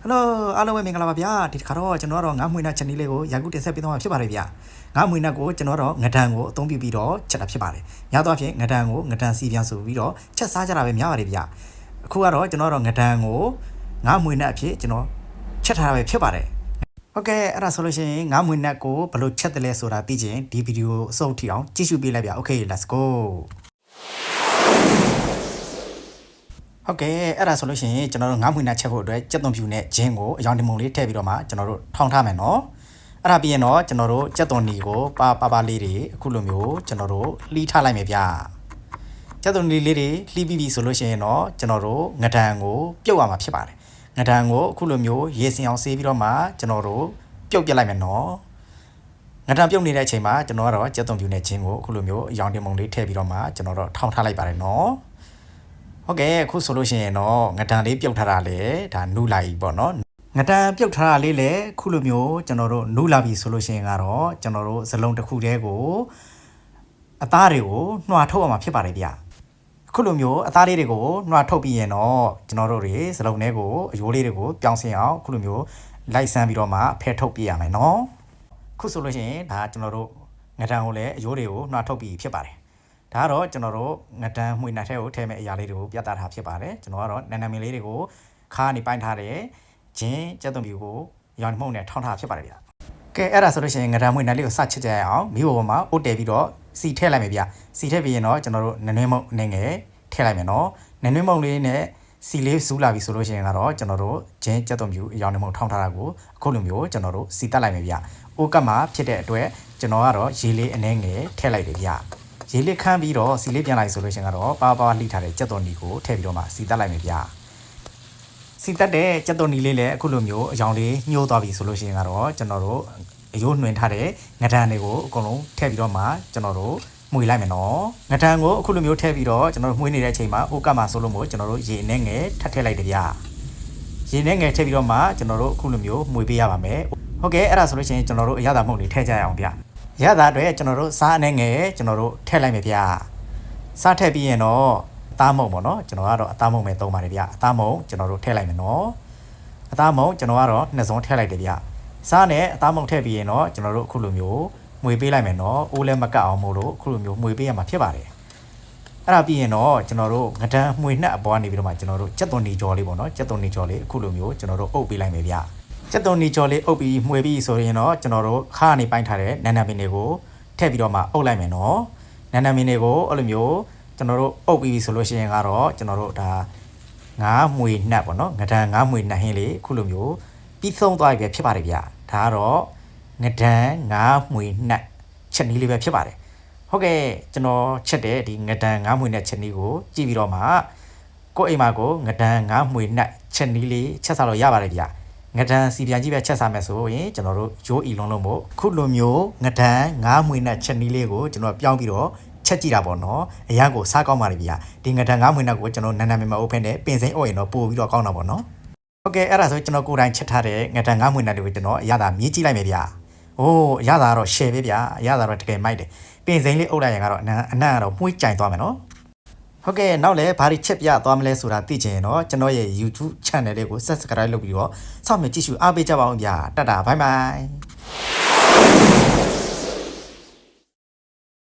Hello အားလုံးပဲမင်္ဂလာပါဗျာဒီတစ်ခါတော့ကျွန်တော်တို့ငါးမွေနှက်ချက်နည်းလေးကိုယာကုတင်ဆက်ပေးသွားမှာဖြစ်ပါတယ်ဗျာငါးမွေနှက်ကိုကျွန်တော်တို့ငဒန်ကိုအသုံးပြုပြီးတော့ချက်တာဖြစ်ပါတယ်များသောအားဖြင့်ငဒန်ကိုငဒန်စီပြန်ဆိုပြီးတော့ချက်စားကြတာပဲများပါတယ်ဗျာအခုကတော့ကျွန်တော်တို့ငဒန်ကိုငါးမွေနှက်အဖြစ်ကျွန်တော်ချက်ထားတာပဲဖြစ်ပါတယ်ဟုတ်ကဲ့အဲ့ဒါဆိုလို့ရှိရင်ငါးမွေနှက်ကိုဘယ်လိုချက်တယ်လဲဆိုတာသိချင်ဒီဗီဒီယိုအဆုံးထိအောင်ကြည့်ရှုပေးလိုက်ဗျာ Okay let's go Okay အဲ့ဒါဆိုလို့ရှိရင်ကျွန်တော်တို့ငါးမွေနှက်ချက်ဖို့အတွက်ကြက်သွန်ဖြူနဲ့ဂျင်းကိုအရောင်တမုံလေးထည့်ပြီးတော့မှကျွန်တော်တို့ထောင်းထားမယ်နော်အဲ့ဒါပြီးရင်တော့ကျွန်တော်တို့ကြက်သွန်နီကိုပါလေးတွေအခုလိုမျိုးကျွန်တော်တို့လှီးထားလိုက်မယ်ဗျာကြက်သွန်နီလေးတွေလှီးပြီးပြီဆိုလို့ရှိရင်တော့ကျွန်တော်တို့ငဒန်ကိုပြုတ်ရမှာဖြစ်ပါတယ်ငဒန်ကိုအခုလိုမျိုးရေစင်အောင်ဆေးပြီးတော့မှကျွန်တော်တို့ပြုတ်ပြလိုက်မယ်နော်ငဒန်ပြုတ်နေတဲ့အချိန်မှာကျွန်တော်ကတော့ကြက်သွန်ဖြူနဲ့ဂျင်းကိုအခုလိုမျိုးအရောင်တမုံလေးထည့်ပြီးတော့မှကျွန်တော်တို့ထောင်းထားလိုက်ပါတယ်နော်ဟုတ်ကဲ့အခုဆိုလို့ရှိရင်တော့ငဒန်လေးပြုတ်ထားတာလေဒါနူးလာပြီပေါ့နော်ငဒန်ပြုတ်ထားတာလေးလေခုလိုမျိုးကျွန်တော်တို့နူးလာပြီဆိုလို့ရှိရင်ကတော့ကျွန်တော်တို့ဇလုံးတစ်ခုတည်းကိုအသားတွေကိုနှွာထုတ်ရမှာဖြစ်ပါတယ်ဗျအခုလိုမျိုးအသားလေးတွေကိုနှွာထုတ်ပြီးရင်တော့ကျွန်တော်တို့တွေဇလုံးထဲကိုအယိုးလေးတွေကိုပြောင်းဆင်းအောင်ခုလိုမျိုးလိုက်ဆန်းပြီးတော့မှဖယ်ထုတ်ပြရမယ်နော်ခုဆိုလို့ရှိရင်ဒါကျွန်တော်တို့ငဒန်ကိုလည်းအယိုးတွေကိုနှွာထုတ်ပြီးဖြစ်ပါတယ်ဒါကတော့ကျွန်တော်တို့ငဒန်မှွေနှက်ထဲကိုထည့်မဲ့အရာလေးတွေကိုပြသထားဖြစ်ပါတယ်ကျွန်တော်ကတော့နန်နမင်လေးတွေကိုခါးနေပိုင်းထားတယ်ဂျင်းကြက်သွန်ဖြူကိုရောင်မှုန့်နဲ့ထောင်းထားဖြစ်ပါတယ်ဗျကဲအဲ့ဒါဆိုလို့ရှိရင်ငဒန်မှွေနှက်လေးကိုစချက်ကြရအောင်မိဘပေါ်မှာအုတ်တယ်ပြီးတော့စီထည့်လိုက်မယ်ဗျစီထည့်ပြီးရင်တော့ကျွန်တော်တို့နနွေးမုန့်အနေငယ်ထည့်လိုက်မယ်နော်နနွေးမုန့်လေးနဲ့စီလေးစူးလာပြီဆိုလို့ရှိရင်ကတော့ကျွန်တော်တို့ဂျင်းကြက်သွန်ဖြူအရောင်မှုန့်ထောင်းထားတာကိုအခုလိုမျိုးကျွန်တော်တို့စီတက်လိုက်မယ်ဗျအိုးကတ်မှာဖြစ်တဲ့အတွက်ကျွန်တော်ကတော့ရေလေးအနေငယ်ထည့်လိုက်တယ်ဗျရေလေးခမ်းပြီးတော့စီလေးပြန်လိုက်ဆိုလို့ရှင်ကတော့ပါလှိထားတဲ့ကြက်သွန်နီကိုထည့်ပြီးတော့မှစီတက်လိုက်မယ်ဗျာစီတက်တဲ့ကြက်သွန်နီလေးလည်းအခုလိုမျိုးအရောင်လေးညှိုးသွားပြီဆိုလို့ရှင်ကတော့ကျွန်တော်တို့အယိုးနှွင်ထားတဲ့ငဒန်တွေကိုအကုန်လုံးထည့်ပြီးတော့မှကျွန်တော်တို့မှွေလိုက်မယ်နော်ငဒန်ကိုအခုလိုမျိုးထည့်ပြီးတော့ကျွန်တော်တို့မှွေနေတဲ့အချိန်မှာအိုကတ်မှာဆိုလို့မို့ကျွန်တော်တို့ရေနဲ့ငယ်ထပ်ထည့်လိုက်တယ်ဗျာရေနဲ့ငယ်ထည့်ပြီးတော့မှကျွန်တော်တို့အခုလိုမျိုးမှွေပေးရပါမယ်ဟုတ်ကဲ့အဲ့ဒါဆိုလို့ရှိရင်ကျွန်တော်တို့အရသာမှုန့်တွေထည့်ကြရအောင်ဗျရတာအတွက်ကျွန်တော်တို့စားအနေငယ်ကျွန်တော်တို့ထည့်လိုက်မယ်ဗျာစားထည့်ပြီးရင်တော့အသားမုံပေါ့နော်ကျွန်တော်ကတော့အသားမုံပဲသုံးပါတယ်ဗျာအသားမုံကျွန်တော်တို့ထည့်လိုက်မယ်နော်အသားမုံကျွန်တော်ကတော့နှစ်စုံထည့်လိုက်တယ်ဗျာစားနဲ့အသားမုံထည့်ပြီးရင်တော့ကျွန်တော်တို့အခုလိုမျိုးမှွေပေးလိုက်မယ်နော်အိုးလည်းမကတ်အောင်မို့လို့အခုလိုမျိုးမှွေပေးရမှာဖြစ်ပါတယ်အဲ့ဒါပြီးရင်တော့ကျွန်တော်တို့ငဒန်မှွေနှက်အပေါ်ကနေပြီးတော့မှကျွန်တော်တို့ကြက်သွန်နီကြော်လေးပေါ့နော်ကြက်သွန်နီကြော်လေးအခုလိုမျိုးကျွန်တော်တို့အုပ်ပေးလိုက်မယ်ဗျာကြက်သွန်နီကြော်လေးအုပ်ပြီးမှွေပြီးဆိုရင်တော့ကျွန်တော်တို့ခါနေပိုင်းထားတဲ့နန်နမင်တွေကိုထည့်ပြီးတော့မှအုပ်လိုက်မယ်နော်နန်နမင်တွေကိုအဲ့လိုမျိုးကျွန်တော်တို့အုပ်ပြီးဆိုလို့ရှိရင်ကတော့ကျွန်တော်တို့ဒါငါးမှွေနှက်ပေါ့နော်ငဒန်ငါးမှွေနှက်ဟင်းလေးအခုလိုမျိုးပြီးဆုံးသွားပြီပဲဖြစ်ပါတယ်ဗျာဒါကတော့ငဒန်ငါးမှွေနှက်ချက်နည်းလေးပဲဖြစ်ပါတယ်ဟုတ်ကဲ့ကျွန်တော်ချက်တဲ့ဒီငဒန်ငါးမှွေနှက်ချက်နည်းကိုကြည့်ပြီးတော့မှကိုယ့်အိမ်မှာကိုငဒန်ငါးမှွေနှက်ချက်နည်းလေးချက်စားလို့ရပါတယ်ဗျာငဒန်စီပြန်ကြီးပဲချက်စားမယ်ဆိုရင်ကျွန်တော်တို့ရိုးအီလုံးလုံးမို့ခုလိုမျိုးငဒန်ငါးမှွေနှက်ချက်နည်းလေးကိုကျွန်တော်ပြောင်းပြီးတော့ချက်ကြည့်တာပေါ့နော်အရန်ကိုစားကောင်းပါလိမ့်ဗျာဒီငဒန်ငါးမှွေနှက်ကိုကျွန်တော်နန်နမင်မအုပ်ဖက်နဲ့ပင်စိမ့်အုပ်ရင်တော့ပို့ပြီးတော့ကောင်းတာပေါ့နော်ဟုတ်ကဲ့အဲ့ဒါဆိုကျွန်တော်ကိုယ်တိုင်ချက်ထားတဲ့ငဒန်ငါးမှွေနှက်တွေကိုကျွန်တော်အရသာမြည်ကြည့်လိုက်မယ်ဗျာအိုးအရသာကတော့ share ပဲဗျာအရသာတော့တကယ်မိုက်တယ်ပင်စိမ့်လေးအုပ်လိုက်ရင်ကတော့အနံ့ကတော့မှုကြိုင်သွားမယ်နော်ဟုတ်ကဲ့နောက်လည်းဘာတွေချက်ပြသွားမလဲဆိုတာသိချင်ရင်တော့ကျွန်တော်ရဲ့ YouTube channel လေးကို Subscribe လုပ်ပြီးတော့စောင့်မျှော်ကြည့်ရှုအားပေးကြပါဦးဗျာတတ်တာဘိုင်ဘိုင်